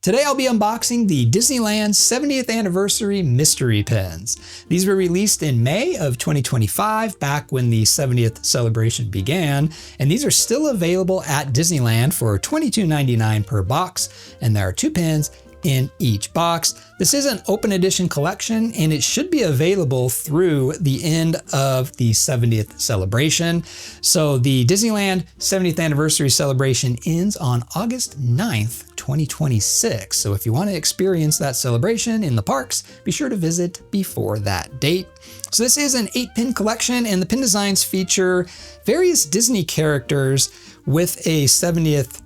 Today I'll be unboxing the Disneyland 70th Anniversary Mystery Pins. These were released in May of 2025, back when the 70th celebration began, and these are still available at Disneyland for $22.99 per box, and there are 2 pins in each box. This is an open edition collection and it should be available through the end of the 70th celebration. So the Disneyland 70th Anniversary celebration ends on August 9th, 2026. So if you want to experience that celebration in the parks, be sure to visit before that date. So this is an 8-pin collection and the pin designs feature various Disney characters with a 70th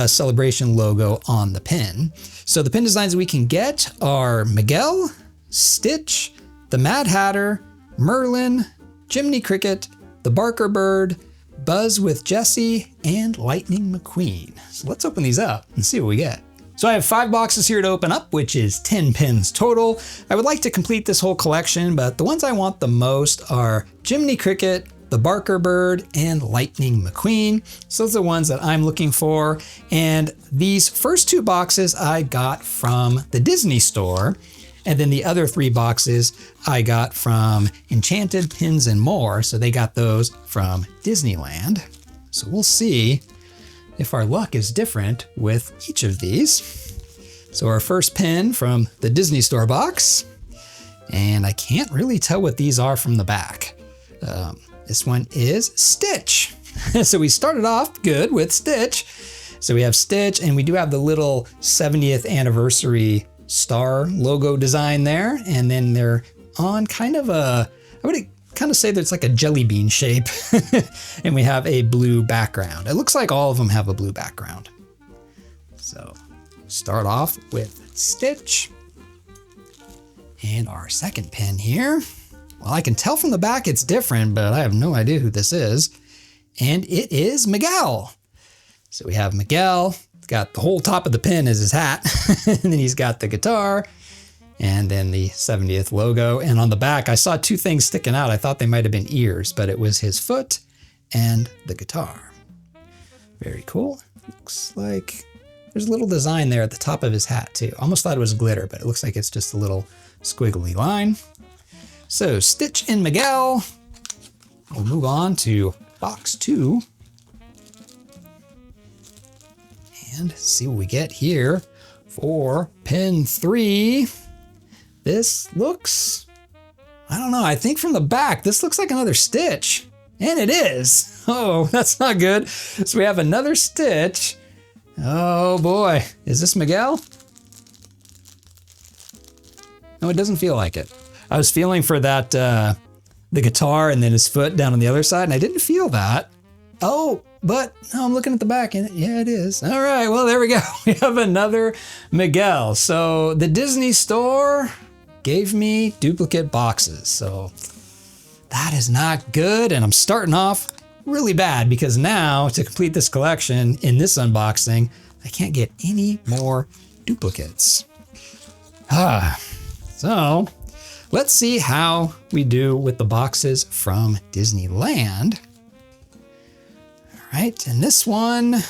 celebration logo on the pin. So the pin designs we can get are Miguel, Stitch, the Mad Hatter, Merlin, Jiminy Cricket, the Barker Bird, Buzz with Jessie, and Lightning McQueen. So let's open these up and see what we get. So I have 5 boxes here to open up, which is 10 pins total. I would like to complete this whole collection, but the ones I want the most are Jiminy Cricket, the Barker Bird, and Lightning McQueen. So those are the ones that I'm looking for. And these first 2 boxes I got from the Disney store. And then the other 3 boxes I got from Enchanted Pins and More. So they got those from Disneyland. So we'll see if our luck is different with each of these. So our first pin from the Disney store box. And I can't really tell what these are from the back. This one is Stitch. So we started off good with Stitch. So we have Stitch and we do have the little 70th anniversary star logo design there. And then they're on kind of I would kind of say that it's like a jelly bean shape. And we have a blue background. It looks like all of them have a blue background. So start off with Stitch. And our second pin here. Well, I can tell from the back it's different, but I have no idea who this is. And it is Miguel. So we have Miguel, got the whole top of the pin as his hat. And then he's got the guitar and then the 70th logo. And on the back, I saw 2 things sticking out. I thought they might've been ears, but it was his foot and the guitar. Very cool. Looks like there's a little design there at the top of his hat too. Almost thought it was glitter, but it looks like it's just a little squiggly line. So Stitch and Miguel. We'll move on to box 2 and see what we get here for pin 3. This looks, I don't know, I think from the back, this looks like another Stitch. And it is. Oh, that's not good. So we have another Stitch. Oh boy, is this Miguel? No, it doesn't feel like it. I was feeling for that, the guitar and then his foot down on the other side, and I didn't feel that. Oh, but no, I'm looking at the back and yeah, it is. All right, well, there we go. We have another Miguel. So the Disney store gave me duplicate boxes. So that is not good. And I'm starting off really bad because now to complete this collection in this unboxing, I can't get any more duplicates. So let's see how we do with the boxes from Disneyland. All right, and this one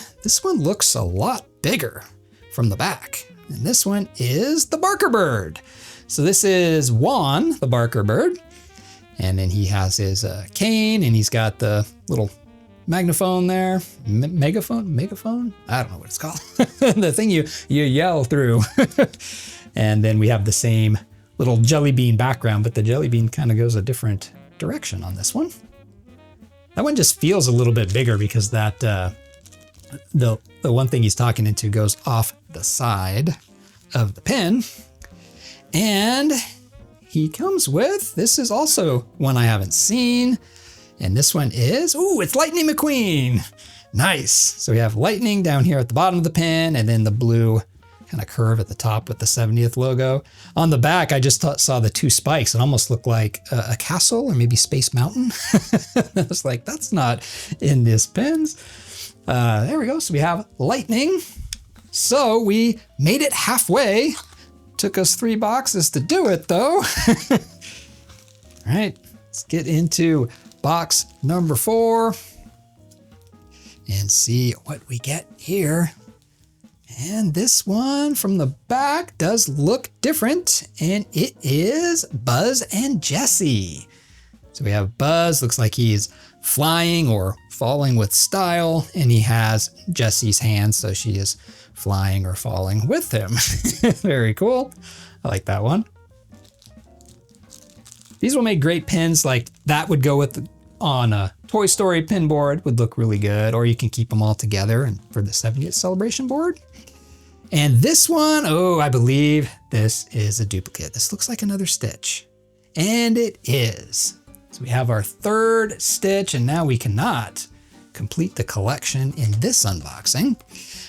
looks a lot bigger from the back. And this one is the Barker Bird. So this is Juan, the Barker Bird. And then he has his cane and he's got the little magnaphone there. Megaphone? I don't know what it's called. The thing you yell through. And then we have the same little jelly bean background, but the jelly bean kind of goes a different direction on this one. That one just feels a little bit bigger because that the one thing he's talking into goes off the side of the pin. And he comes with, this is also one I haven't seen. And this one is, ooh, it's Lightning McQueen. Nice. So we have lightning down here at the bottom of the pin and then the blue kind of curve at the top with the 70th logo. On the back, I just saw the 2 spikes. It almost looked like a castle or maybe Space Mountain. I was like, that's not in this pins. There we go. So we have lightning. So we made it halfway. Took us 3 boxes to do it though. All right, let's get into box number 4 and see what we get here. And this one from the back does look different, and it is Buzz and Jessie. So we have Buzz, looks like he's flying or falling with style, and he has Jessie's hand, so she is flying or falling with him. Very cool. I like that one. These will make great pins, like that would go with on a Toy Story pin board, would look really good, or you can keep them all together and for the 70th celebration board. And this one, oh, I believe this is a duplicate. This looks like another Stitch, and it is. So we have our third Stitch, and now we cannot complete the collection in this unboxing.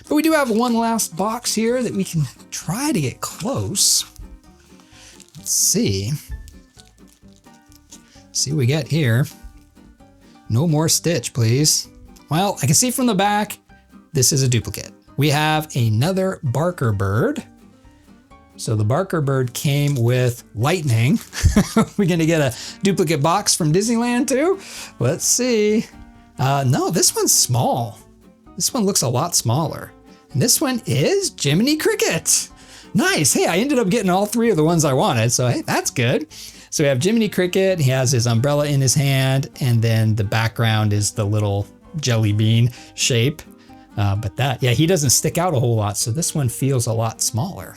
But we do have one last box here that we can try to get close. Let's see. See what we get here. No more Stitch, please. Well, I can see from the back, this is a duplicate. We have another Barker bird. So the Barker bird came with lightning. We're gonna get a duplicate box from Disneyland too? Let's see. No, this one's small. This one looks a lot smaller. And this one is Jiminy Cricket. Nice, hey, I ended up getting all three of the ones I wanted, so hey, that's good. So we have Jiminy Cricket, he has his umbrella in his hand, and then the background is the little jelly bean shape. But that, yeah, he doesn't stick out a whole lot, so this one feels a lot smaller.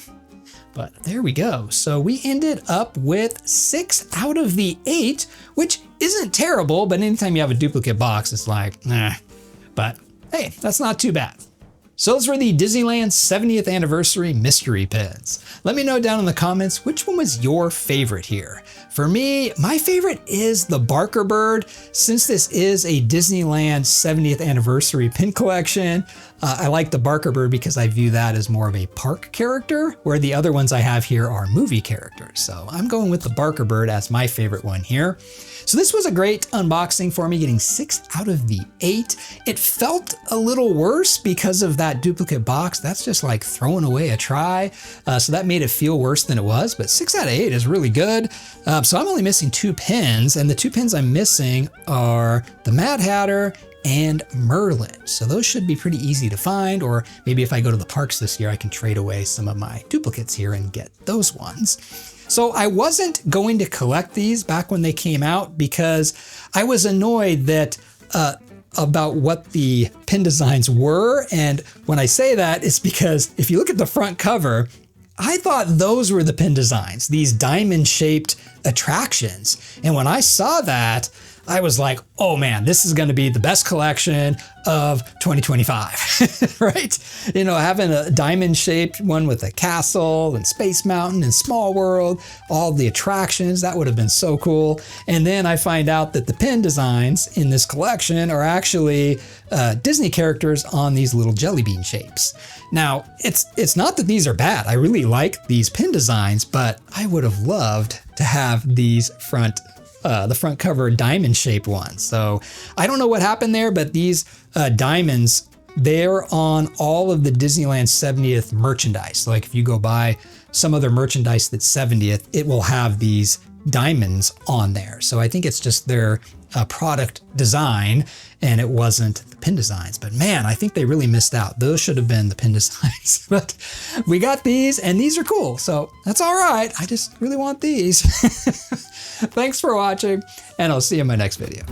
But there we go. So we ended up with 6 out of the 8, which isn't terrible, but anytime you have a duplicate box, it's like, nah. But hey, that's not too bad. So those were the Disneyland 70th Anniversary Mystery Pins. Let me know down in the comments which one was your favorite here. For me, my favorite is the Barker bird. Since this is a Disneyland 70th Anniversary pin collection, I like the Barker bird because I view that as more of a park character, where the other ones I have here are movie characters. So I'm going with the Barker bird as my favorite one here. So this was a great unboxing for me, getting 6 out of the 8. It felt a little worse because of that duplicate box. That's just like throwing away a try. So that made it feel worse than it was, but 6 out of 8 is really good. So I'm only missing 2 pins, and the 2 pins I'm missing are the Mad Hatter and Merlin. So those should be pretty easy to find, or maybe if I go to the parks this year, I can trade away some of my duplicates here and get those ones. So I wasn't going to collect these back when they came out because I was annoyed that about what the pin designs were. And when I say that, it's because if you look at the front cover, I thought those were the pin designs, these diamond-shaped attractions. And when I saw that, I was like, oh man, this is gonna be the best collection of 2025, right? You know, having a diamond-shaped one with a castle and Space Mountain and Small World, all the attractions, that would have been so cool. And then I find out that the pin designs in this collection are actually Disney characters on these little jelly bean shapes. Now, it's not that these are bad. I really like these pin designs, but I would have loved to have these the front cover diamond shaped ones. So I don't know what happened there, but these diamonds, they're on all of the Disneyland 70th merchandise. Like if you go buy some other merchandise that's 70th, it will have these diamonds on there. So I think it's just their product design, and it wasn't the pin designs. But man, I think they really missed out. Those should have been the pin designs. But we got these, and these are cool. So that's all right. I just really want these. Thanks for watching, and I'll see you in my next video.